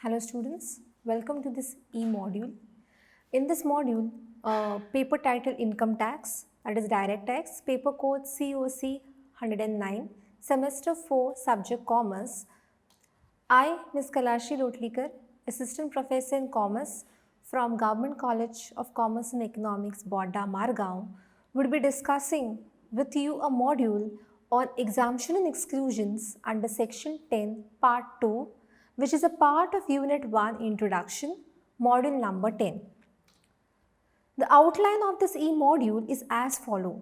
Hello students, welcome to this e-module. In this module, paper title income tax, that is direct tax, paper code COC 109, semester 4, subject commerce. I, Ms. Kalashi Lotlikar, assistant professor in commerce from Government College of Commerce and Economics, Bodda, Margao, would be discussing with you a module on exemption and exclusions under section 10, part 2, which is a part of unit 1 introduction, module number 10. The outline of this e-module is as follows.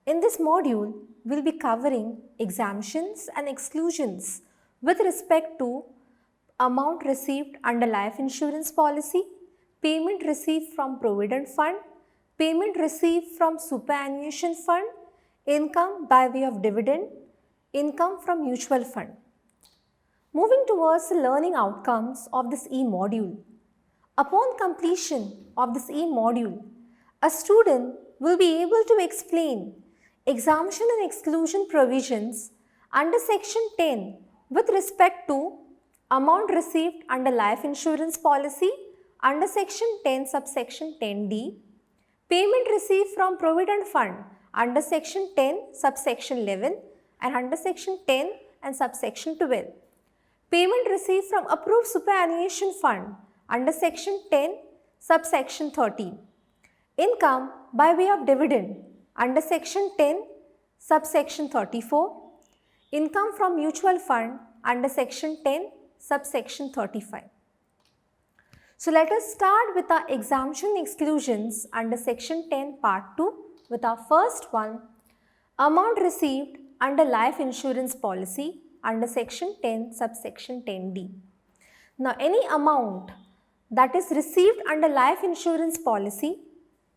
In this module, we'll be covering exemptions and exclusions with respect to amount received under life insurance policy, payment received from provident fund, payment received from superannuation fund, income by way of dividend, income from mutual fund. Moving towards the learning outcomes of this e-module. Upon completion of this e-module, a student will be able to explain exemption and exclusion provisions under section 10 with respect to amount received under life insurance policy under section 10 subsection 10D, payment received from provident fund under section 10 subsection 11 and under section 10 and subsection 12. Payment received from approved superannuation fund under section 10 subsection 13. Income by way of dividend under section 10 subsection 34. Income from mutual fund under section 10 subsection 35. So let us start with our exemption exclusions under section 10 part 2 with our first one, amount received under life insurance policy under section 10 subsection 10D. Now any amount that is received under life insurance policy,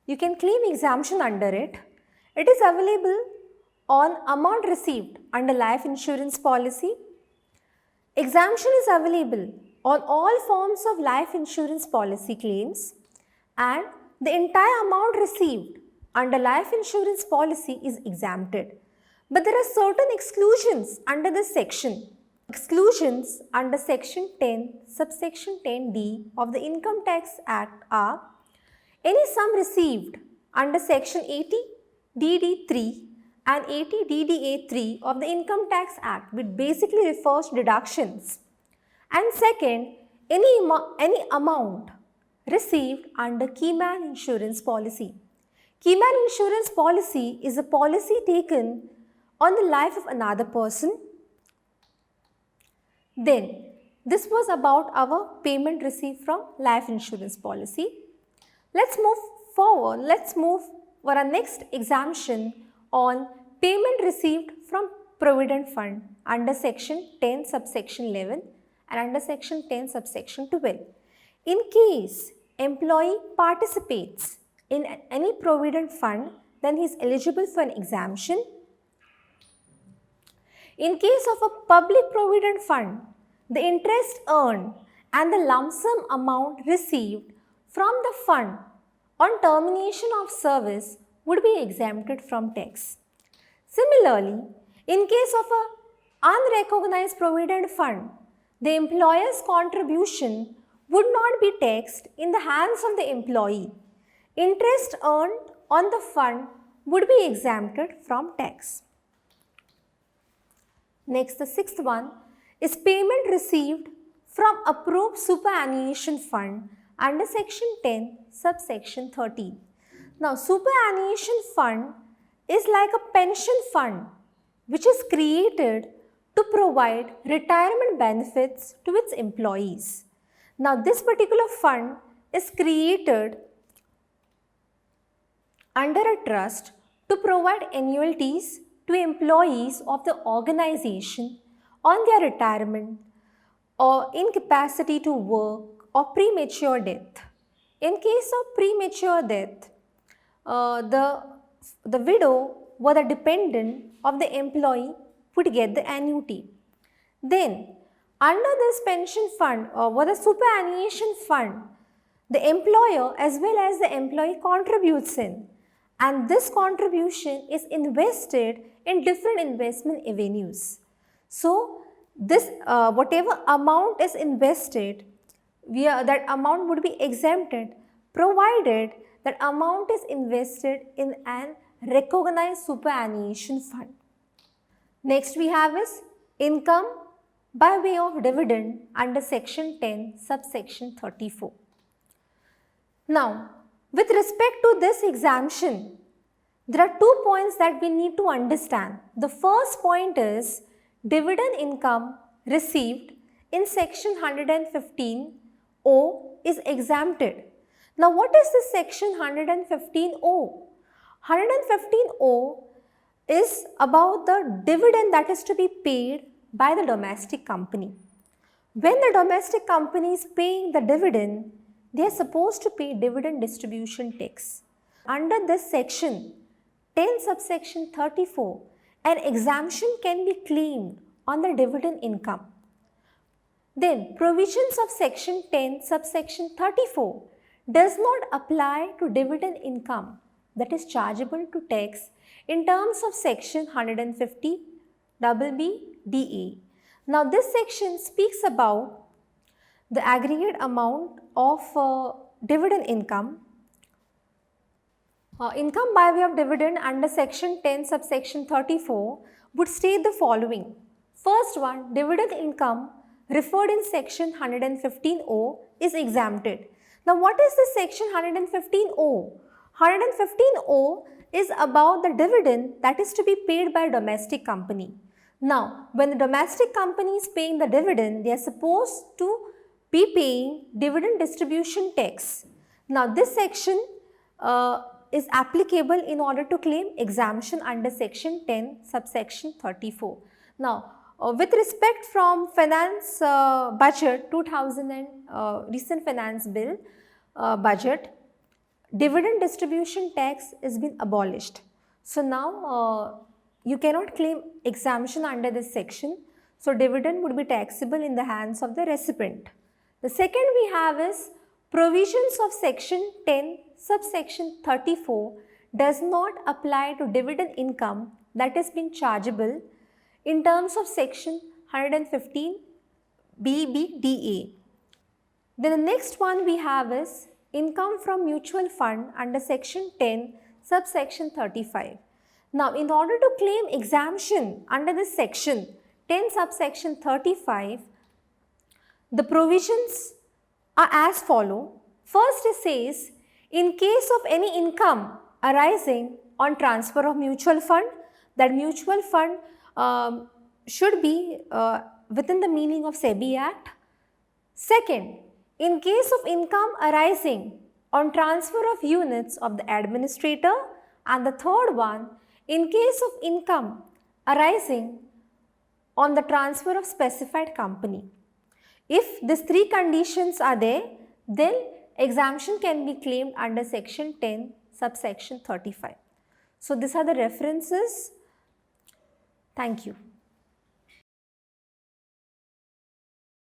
you can claim exemption under it. It is available on amount received under life insurance policy. Exemption is available on all forms of life insurance policy claims, and the entire amount received under life insurance policy is exempted. But there are certain exclusions under this section. Exclusions under section 10 subsection 10D of the Income Tax Act are any sum received under section 80 DD3 and 80 DDA3 of the Income Tax Act, which basically refers to deductions. And second, any amount received under Keyman insurance policy. Keyman insurance policy is a policy taken on the life of another person. Then, this was about our payment received from life insurance policy. Let's move forward. Let's move for our next exemption on payment received from provident fund under section 10 subsection 11 and under section 10 subsection 12. In case employee participates in any provident fund, then he is eligible for an exemption. In case of a public provident fund, the interest earned and the lump sum amount received from the fund on termination of service would be exempted from tax. Similarly, in case of an unrecognized provident fund, the employer's contribution would not be taxed in the hands of the employee. Interest earned on the fund would be exempted from tax. Next, the sixth one is payment received from approved superannuation fund under section 10 subsection 13. Now, superannuation fund is like a pension fund which is created to provide retirement benefits to its employees. Now, this particular fund is created under a trust to provide annuities to employees of the organization on their retirement or incapacity to work or premature death. In case of premature death, the widow or the dependent of the employee would get the annuity. Then, under this pension fund or the superannuation fund, the employer as well as the employee contributes in, and this contribution is invested in different investment avenues. So, this whatever amount is invested that amount would be exempted provided that amount is invested in an recognized superannuation fund. Next we have is income by way of dividend under section 10 subsection 34. Now, with respect to this exemption, there are 2 points that we need to understand. The first point is dividend income received in section 115O is exempted. Now, what is this section 115O? 115O is about the dividend that is to be paid by the domestic company. When the domestic company is paying the dividend, they are supposed to pay dividend distribution tax. Under this section 10 subsection 34, an exemption can be claimed on the dividend income. Then provisions of section 10 subsection 34 does not apply to dividend income that is chargeable to tax in terms of section 150 BBDA. Now this section speaks about the aggregate amount of dividend income. Income by way of dividend under section 10 subsection 34 would state the following. First one, dividend income referred in section 115O is exempted. Now what is this section 115O? 115O is about the dividend that is to be paid by a domestic company. Now when the domestic company is paying the dividend, they are supposed to be paying dividend distribution tax. Now this section is applicable in order to claim exemption under section 10 subsection 34. Now with respect from finance budget 2000 and recent finance bill budget, dividend distribution tax has been abolished. So now you cannot claim exemption under this section. So dividend would be taxable in the hands of the recipient. The second we have is provisions of section 10 subsection 34 does not apply to dividend income that has been chargeable in terms of section 115 BBDA. Then the next one we have is income from mutual fund under section 10 subsection 35. Now in order to claim exemption under this section 10 subsection 35, the provisions are as follow. First it says, in case of any income arising on transfer of mutual fund, that mutual fund should be within the meaning of SEBI Act. Second, in case of income arising on transfer of units of the administrator. And the third one, in case of income arising on the transfer of specified company. If these three conditions are there, then exemption can be claimed under section 10 subsection 35. So these are the references. Thank you.